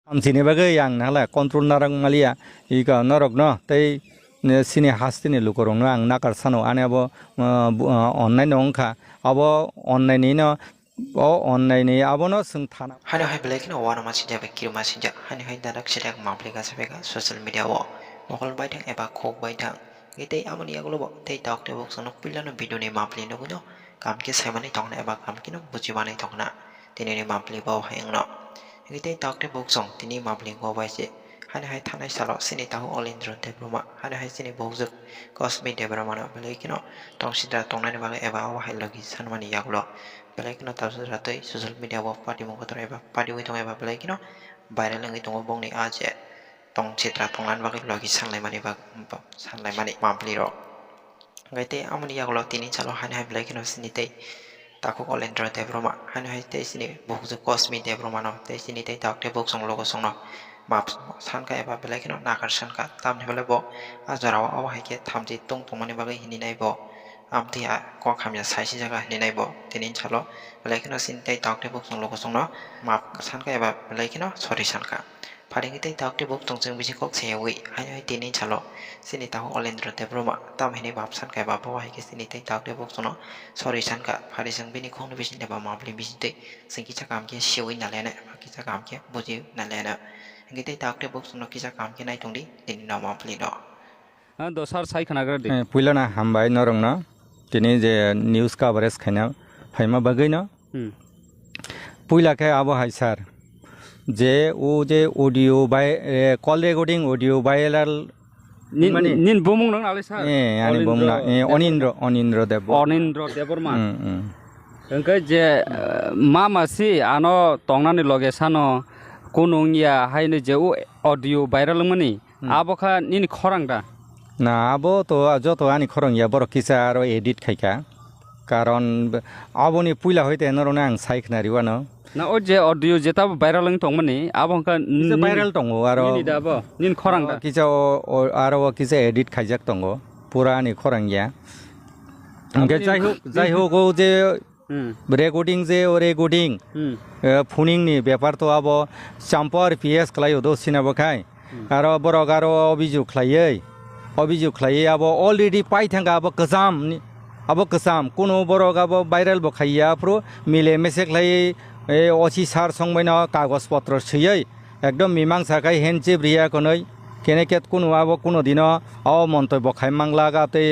Amsini bagai yang nala kontrol narang malia ika narok no tei sini hastini lukorong ang nakar sano ane abo online ongka abo online ni no online ni abo no sung thana hani hai belai kino Wanamasingsa bekir masingsa hani hai dadak sedak mamplika sepeka social media wo mokol baitang eba khok baitang gitei amani agulo bo tei tok te bok sonok pilano video ni mampli no guno kamke saimani tongna eba kamke no bujibani tongna tini ni mampli bo hayang no gitei tok te bok song tini mampli go baise hani hai thanai salo sini tahu olindro te broma hani hai sini bokjuk cosmic de broma no belai kino tongsida tongna ni baga eba awa hai logi sanmani yagulo belai kino tabsudra tei social media bo party mo kotor eba party wi tong eba belai kino viral ngi tongo bongni aje tong citra tonglan bagai logi sanglai mani bag sanglai mani mampli ro gaite amani yagulo tini chalo hani hai belai kino sini tei takuk olendro te broma hani hai tei sini bokjuk cosmic de broma no tei sini tei tak te bok song logo song no map sanka eba belai kino nakar sanka tamni bele bo ajarawa awa hai ke thamji tong tongmani bagai hini nai bo amti a ko khamya saisi jaga hini nai bo tinin chalo belai kino sin tei tak te bok song logo song no map sanka eba belai kino sorry sanka paringi tei tak te bok tong jeng bisi kok sewi hai tinin chalo sini tahu olendro te broma tam hini map sanka eba bo hai ke sini tei tak te bok song no sorry sanka pari jeng bini khong bisi eba mapli bisi tei singki chakam ke siwi nalena ki chakam ke buji nalena Ngite tak te bok sono kisa kam ke nai tongdi tini na mampli no. Dosar sai khana gra de. Puila na hambai norong na tini je news coverage khaina phaima bagai na puila ke abo hai sar je o je audio by call recording audio viral nin bomung nang ale sar ani bom na onindro debor ma engke je mama si ano tongnani location no kunungya haine je audio viral mani abokha nini khorang da na abo to joto ani khorang ya bor kisa aro edit khaika karon aboni puila hoite norona ang saikna riwano na o je audio jeta viral ng tongmani abokha viral tongo aro nini da bo nin khorang da kisa aro kisa edit khaijak tongo pura ani khorang ya angke jai ho go je recording যে recording ফোনিংনি ব্যাপার তো আবো চাম্পার PS খালাইও দো সিনাবো খাই আর বরক আর অভিযোগ খাইয়ে আবো already পাই থাকা আবো কসাম কোনো বরক আবো ভাইরাল বো খাইয়া পুরো মিলে মেসে খাই অসি সার সংবাইন কাগজপত্র সইয়ে একদম মীমাংসা খাই হেনচে ব্রিয়া কনই কেনেকেত কোনো আবো কোনো দিন মন্তব্য খাই মাংলা গাতে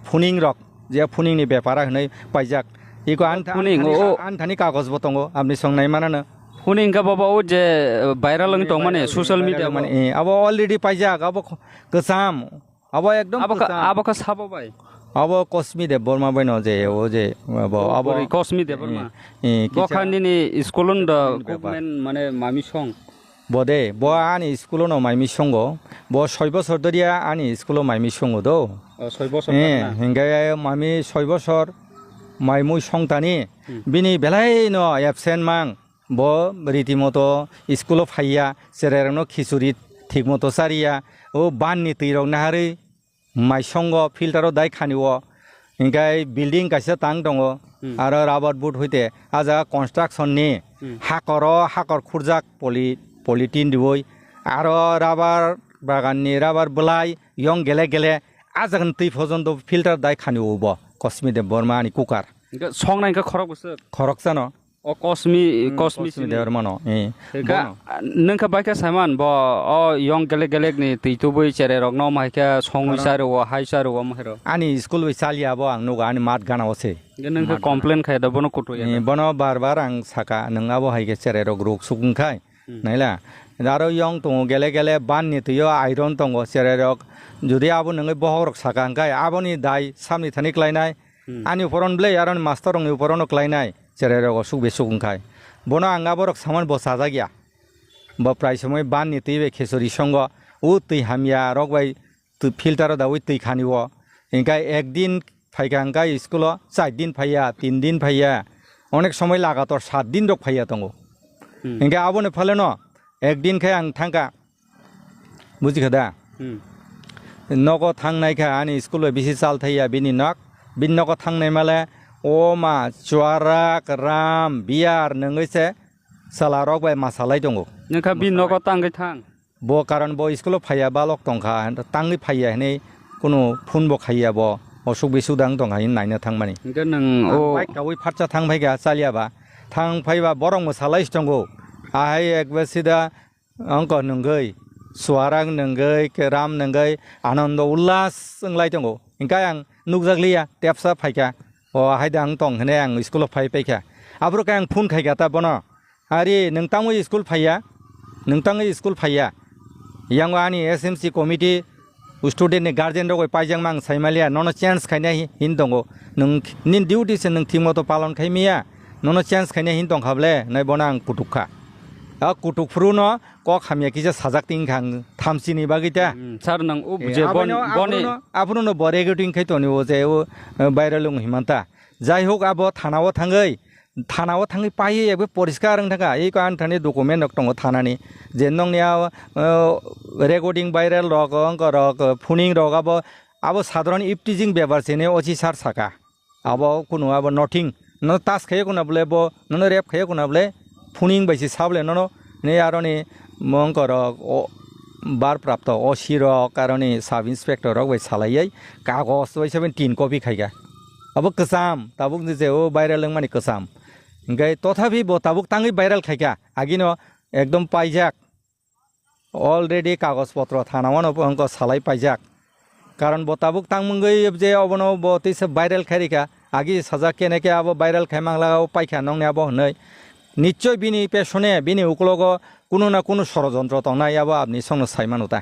ফোনিং রক যে ফোনিংনি ব্যাপারা হनै পাইজাক Iko anthani kagos botongo amni songnai manana huning ka baba o je viral ng tong mane social media mane abo already paijak abo kesam abo ekdom abo ka sabo bai abo kosmi de borma bai no je o je abo kosmi de borma bokhani ni skolon da government mane mami song bode bo ani skulo no maimi songo bo 6 বছর ধরিয়া ani skulo maimi songo do 6 বছর hinga mami 6 বছর মাইমুই সংতানি বিনি বেলাই ন absent মাং ব রীতিমতো স্কুল ফাইয়া সেরেরনো খিচুড়ি ঠিক মতো সারিয়া ও বাননি তৈরক নাহারি মাইসঙ্গ ফিল্টারও দায় খানিও ইনকাই বিল্ডিং কাছে তাং দङ আরো রাবার বুট হইতে আজা কনস্ট্রাকশননি হাকর খুরজাক পলিটিন দিবই আরো রাবার বাগাননি রাবার বলাই ইয়ং গেলে গেলে আজাগন তৈ পর্যন্ত ফিল্টার দায় খানিও ব Kosmi de borma ani kukar. Song nang ka khorok bus. Khorok sano. O kosmi de bormano. Ka nang ka ba ka saman bo o yong gele ni titu boi chere rok no mai ka song wisar o hai sar o mahero. Ani school wi salia bo ang nuga ani mat gana ose. Nang ka complain khai da bono kutu ya. Bono bar ang saka nang abo hai ke chere rok ruk sukung khai. Naila. Daro yong tongo gele ban ni tiyo iron tongo chere rok যদি আবো নঙে বহরক সাকাঙ্কাই আবনি দাই সামনি Thani ক্লাইনাই আনি উপরন ব্লে আরন master রং উপরন ক্লাইনাই চেরেরক অসুখ বেসুকংখাই বনো আঙ্গা বরক সামান বসাজা গিয়া ব প্রায় সময় বান নি তৈবে খেসরি সঙ্গ ও তৈ হামিয়া রক বাই ফিল্টার দাউই তৈ খানিব ইনকাই একদিন ফাইকাঙ্কাই স্কুল 4 দিন ফাইয়া 3 দিন ফাইয়া অনেক সময় লাগাতর 7 দিন রক ফাইয়া তঙ্গ ইনকাই আবনে ফলে ন একদিন খাই আং thangka বুঝিখাদা Noko thang nai kha ani school bisi sal thaiya bini nok bin noko thang nai male o ma chuarak ram biar nangoi se salarok bai masalai dongo नोंखा बि न'खौ तांगै थां bo karon bo school phaya balok tongkha tangni phaya nei kuno phun bo khaya bo osuk bisudang tongha in naina thangmani इनका नों ओ bike kawi pharcha thang phaiga chalia ba thang phaiba borong mo salai stongo ahai ekba sida angko nunggai suarang nunggai keram nunggai anondo ullas nglai tongo ingka ang nukjaglia tepsa phaika o haidang tong hene ang school phai paika abro kang phun khaiga ta bono ari nungtangmo school phaya nungtangi school phaya yang ani SMC committee student ni guardian rogoi paijang mang saimalia nono chance khaina hindongo nung nin duty se nung thimoto palon khaimia nono chance khaina hindong khable nai bonang putukha a kutuk fruno ko khamya kija sajak ting khang thamsini bagita सार नों उ जे बने apuno boregating khaitoni o je o bairalung himanta jai hok abo thanao thangai থানাও থাঙি পাইয়ে একবার পরিষ্কার থাকা এই কারণ থানি ডকুমেন্ট দङ থানানি যে নংনিয়া রেকর্ডিং ভাইরাল রক অঙ্ক রক ফোনিং রক আবো সাধারণ ইপটিজিং ব্যাপার সেনে অচি সার সাকা আবো কোনো আবো নথিং ন টাস খাইয়ে কোনা বলে ব ন রেপ খাইয়ে কোনা বলে ফোনিং বাইসি সাবলে ন নে আরনি অঙ্ক রক বার প্রাপ্ত অসি রক কারণে সাব ইন্সপেক্টর রক বাই সালাইयै কাগজ হিসাবে 3 কপি খাইগা আবো কসাম তাবুক যে ও ভাইরাল মানে কসাম Enggak, tetapi bo tabuk tangi viral kaya, agino ekdom pajak, already kagos potro thanawan opo angko salai pajak, karon bo tabuk tang menggai je obono bo tise viral kaya, agi saja kene ke abo viral kaya mangla paika nong ne abo nei, nichoi bini pesone bini uklogo kuno na kuno sorojontro tong na abo abni songno saiman uta.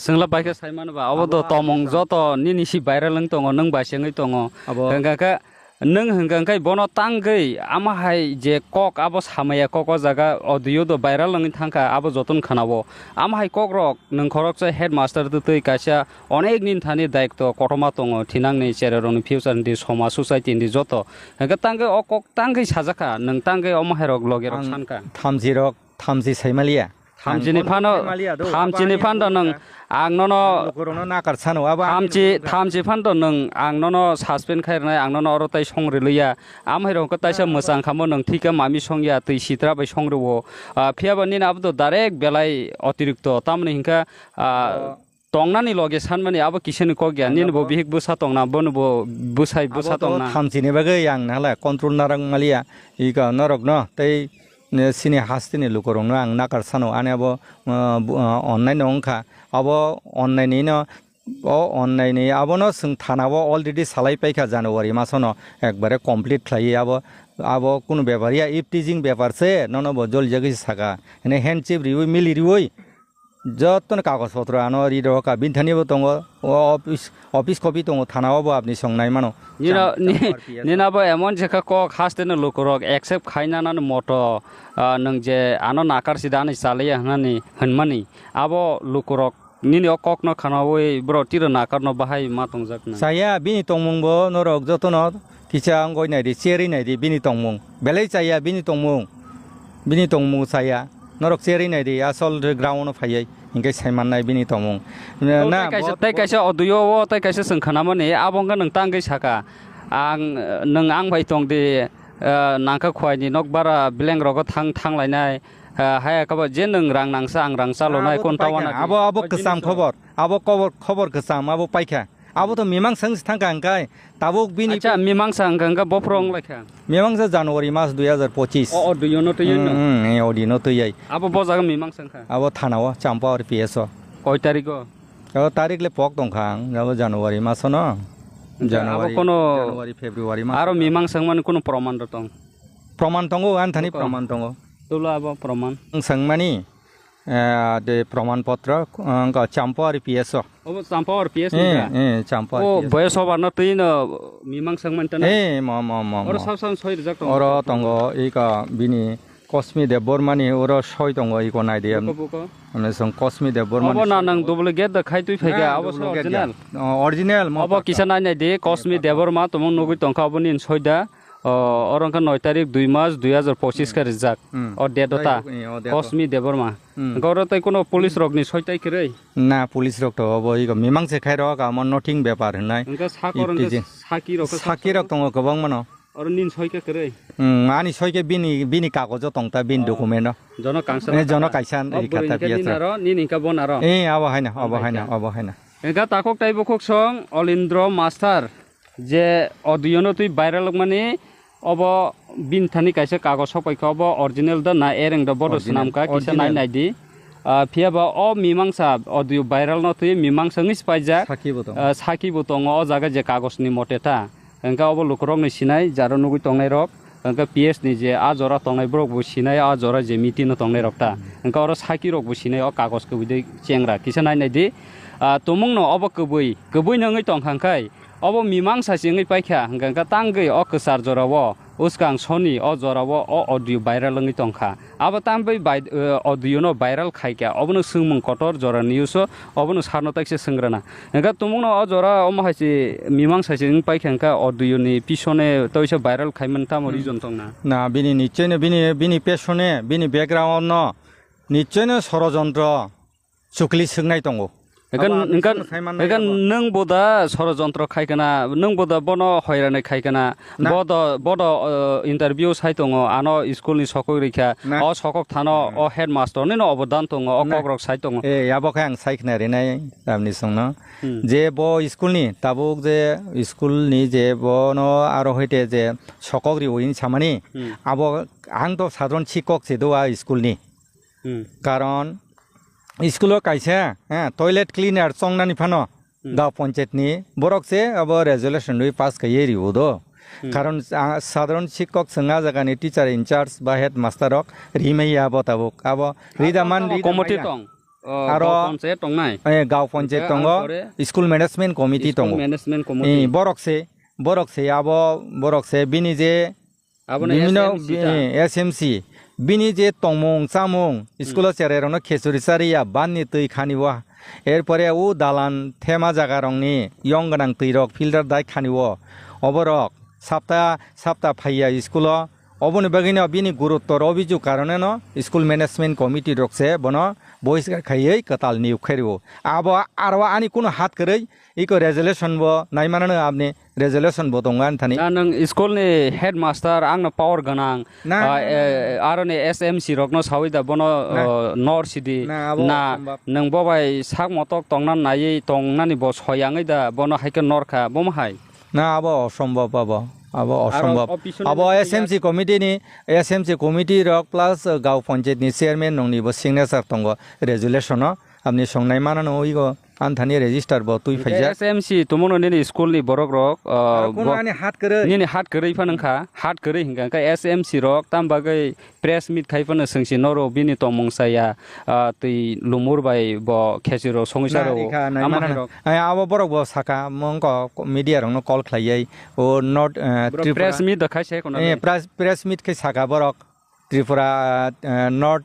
Sengla paika saiman ba, abo do tomong joto nini si viral lang tongo nang ba sengai tongo, enggak नों हंगांखाय बनो तांगै आमाहाय जे कक आबो सामाया कक जागा audio दो viral नंगि थांखा आबो जतन खानाबो आमाहाय कक रक नों खरकसे हेडमास्टर तै कासा अनेक दिन थानि दायित्व कटमा दङ थिनांनि चेरेरनि फिउचार नि समाज सोसाइटि नि जत हंगा तांगै अ कक तांगै साजाखा नों तांगै अमाहाय रक लगे रक सानखा थामजि साइमालिया थामजिनि फान नों आं ननो थामजि फान नों आं ननो सासपेन्ड खायरनाय आं ननो अरताय संग्रिलैया आमहायरंखौ ताइसा मोजां खामो नों थिका मामि संया तै सित्रा बाय संग्रवो फियाबानि नाबो डाइरेक्ट बेलाय अतिरिक्त तामनि हिंका तंनानि लगे सानमानि आबो किसनि को ज्ञान नि बो बिहिक बुसा तंना बनो बो बुसाय बुसा तंना थामजिनि बागै आं नाला कन्ट्रोल नारां मालिया इका नरक न तै sini hastini lukorong ang nakar sano ane abo online ongka abo online ni no online ni abo no sung thana abo already salai paika January masono ekbare complete khlai abo kuno beparia ifteasing bepar se nono bo jol jagi saka ene handship riwi mili riwi যতন কাগজপত্র আনো রিডকা বিনথানিবো দङ office copy দङ থানাওবো আপনি সংনাय मानो निनाबो एमन जेखा क खास्तेनो लुकरक accept खाइनानान मट नों जे आनो नाकारसि दानि चालैया हनानि हनमानि आबो लुकरक निनि अकक न खानावै ब्रो तिर नाकार न बाहाय मा तंजाकना साया बिनि तंमुंबो नरक जतन किसा अंगय नायदि चेरि नायदि बिनि तंमुं बेलै चाया बिनि तंमुं साया नरक चेरि नायदि आसल ग्राउन्ड फायै इंगे सायमाननाय बिनि तंमुं ना तै कायसे अदुयो तै कायसे सोंखानामोनि आबंगा नों तांगै साका आं बाय तंदि नांखा खवायनि नक बारा ब्लेंग रग थांलायनाय हाया कबा जे नों रां नांसा आं रां सालनाय कोनटावाना आबो कसाम खबर कसाम आबो पाइखा आबो तो मीमांसांस थांगांगाय ताबुक बिनि अच्छा मीमांसा अंगांगा बफ्रं लायखा मीमांसा जनवरी मास 2025 अडियो न तयन अडियो न तयै आबो बजागा मीमांसांखा आबो थानाव चाम्पा और पीएसओ कय तारिखो तारिखले पक दंखां आबो जनवरी मास न जनवरी फेब्रुवारी मास आरो मीमांसां माने कोनो प्रमाण दं प्रमाण दंगो आनथानि प्रमाण दंगो तुला आबो प्रमाण संमानि de प्रमाण पत्र चाम्पा और पीएसओ अब चाम्पा और पीएस चाम्पा ओ बयस हबार न तैन मीमांसां मानतन म और साबसान सय रिजाक और तंगो इका बिनि कस्मी देबबर्मानि और सय दंगो इको नायदि हमने सं कस्मी देबबर्मानि अब ना नं डबल गेट द खाइ तुइ फैगा अब ओरिजिनल अब किसा नाय दे कस्मी देबबर्मा तमं नगै तंखा बनि सयदा औरंका 9 तारिख 2 मार्च 2025 का रिजाक और डेटता कस्मी देबबर्मा गौरतै कोनो पुलिस रगनि सयताय करे ना पुलिस रग तो अब इको मीमांसे खाइ रग आम नथिं बेपार हनाय साकी रग दङ गोबां मानो Or nin soike kere. Ani soike bini kagojo tongta bin dokumento. Jono kangsan. Jono kaisan kata biasa. Nin inka bonaro. Abo haina. Enka takok taibo kok song Olindro Master je audio no tui viral mani obo bin thani kaisa kagos hopaika obo original da na ereng da bodo snam ka kisa nai di phiaba o mimangsa audio viral no tui mimangsa ngis paija saki botong o jaga je kagos ni moteta enka obo lukrong ni sinai jaro nugui tongnai rok enka PS ni je a jora tongnai brok bu sinai a jora je miti no tongnai rok ta enka oro saki rok bu sinai o kagos ko bidai chengra kisa nai di tomong no obo kubui nangai tong khangkai obo mimangsa singai paikha hangka tangai o ksar jorawo uskang soni o jorawo o audio viral ngai tongkha abo tambai audio no viral khaika obo no sungmung kotor jora news obo no sarno taikse sungrana hangka tomong no o jora o mahasi mimangsa singai paikha hangka audio ni pisone toise viral khaiman tamo reason tongna na bini nichene bini pesone bini background no nichene sorojondro chukli sungnai tongo Egan nung boda sorojontro khaikana nung boda bono hoirane khaikana bodo interview saitongo ano school ni sokoi rikha o sokok thano o headmaster ni no obodan tongo o kogrok saitongo yabo khang saikna renai amni songno je bo school ni tabuk je school ni je bono aro hoite je sokok ri oin chamani abo angto sadron chikok chedoa school ni karon School kaisa toilet cleaner songnani phano gaw panchayat ni borok se abo resolution rui pass kayeri udo karon sadharon shikok sanga jaga ni teacher in charge ba headmaster rok rimai abo tabuk abo ridaman committee tong aro panchayat tong nai gaw panchayat tongo school management committee tongo borok se abo borok se bini je SMC bini je tongmong samong school chererono khesuri saria banni tui khaniwa erpore u dalan thema jaga rongni yong ganang tuirok filter dai khaniwo oborok sapta phaiya school oboni bagina bini guruttor obiju karone no school management committee rokse bono boys khayei katal niu khariwo abo arwa ani kuno hat korei iko resolution bo naimanano apni resolution bo tongan thani nang school ni headmaster angna power ganang arone SMC rokno sawida bono nor city na nang bobai sak motok tongnan nai tongnani bo soyangai da bono haike norkha bomhai na abo osombob abo osombob abo SMC committee ni SMC committee rok plus gaw panchayat ni chairman nongni bo signature tongo resolution no apni songnai manano igo anthani register bo tui phaija SMC tomono ni school ni borok rok kunani hat korei ni hat korei phanangkha hat korei hingka ka SMC rok tambagai press meet khaipana singsi noro bini tomong saya tui lumur bai bo khesiro songisa ro amana abo borok bo saka mongko media rong no call khlaiyai o not press meet dakhai se kono press meet ke saka borok Tripura not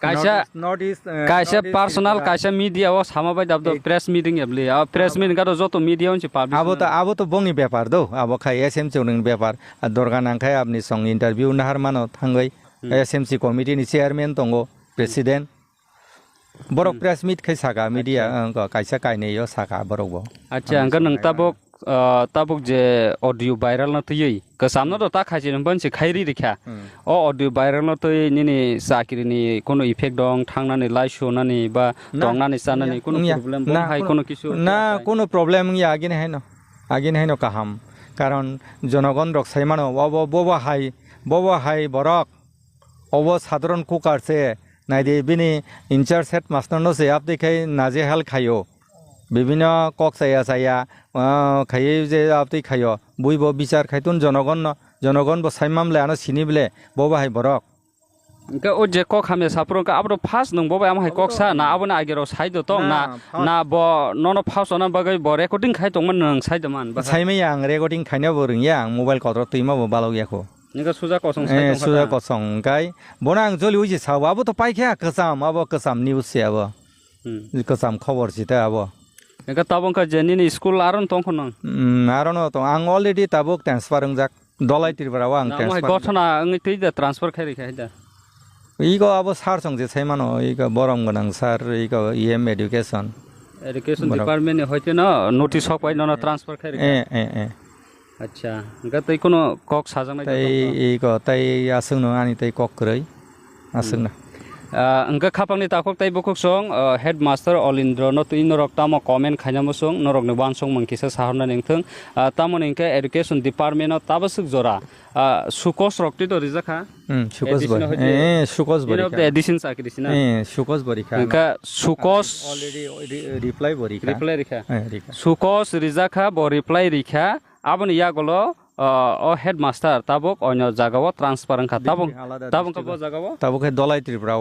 kaisa personal kaisa media o samabai dabdo press meeting ebli press meeting ka joto media onchi publish abo to bongni byapar do abo khai SMC ning byapar dorgan angkai apni song interview nahar mano thangai SMC committee ni chairman tongo president borok press meet khai saka media kaisa kaine yo saka borok bo acha anga nang tabuk je audio viral na tuyei kasamna to ta khaji nang banse khairi rikha o audio viral na toy nini Chakiri ni kono effect dong thangnani laisho nani ba tongnani sanani kono problem bo hai kono kisu na kono problem ya agin haino kaham karon jonogon rok saimano bobo hai borok obo sadharon kukar se naide bini in charge headmaster no se apde khai naje hal khayo বিভিন্ন cock saya খাইয়ে যে আপনি খাইও বুইব বিচার খাইতুন জনগণ ব সাইমাম লানো সিনি বলে ববা high বরক কে ও যে কক হামে সাপ্রো কা আবro ফার্স্ট নং ববা আম হাই কক সা না আবনা আগেরো সাইদ তো না ব নন ফার্স্ট অনা বাগৈ ব রেকর্ডিং খাই তংমান নং সাইদ মান সাইমে আং রেকর্ডিং খাইনা বরং ইয়াং মোবাইল কতর তুইমা ব বালো ইয়াখো নিকা সুজা কসং সাইদ সুজা কসং গাই বনা আং জলি উজি সাও আবো তো পাইখা কসাম নিউজ সে আবো কসাম খবর সিতা আবো Eka tabong ka jenini school aron tong khon aron to ang already tabuk transfer ungjak dolai tirbara ang transfer gotona ngi tei transfer khai da igo abo sar songje saimano igo borom ganang sar igo education department ni hoite no notice hok pai no transfer khai আচ্ছা Inca তৈ কোনো cock সাজানাই তাই এই ক তাই আসং ন আনি তাই কক কरै আসং না ইনকা খাপাংনি তাকক তাই বকক সং হেডমাস্টার অলিন্দ্র ন তুই নরক তামো কমেন্ট খাইনামো সং নরক নি ওয়ান সং মনকিসা সাহরনা নিংথং তামো নিংকা এডুকেশন ডিপার্টমেন্ট তাবসুক জরা সুকস রক্তি তো রিজাখা সুকস বরি সুকস বরি এডিশন চাকরি দিছিনা সুকস বরি খা ইনকা সুকস অলরেডি রিপ্লাই বরি খা রিপ্লাই রিখা সুকস রিজাখা ব রিপ্লাই রিখা আবন ইয়াগলো ও হেডমাস্টার তাবক অন্য জায়গাও ট্রান্সফার খা তাবক ক জায়গাও তাবক দলাই ত্রিপুরা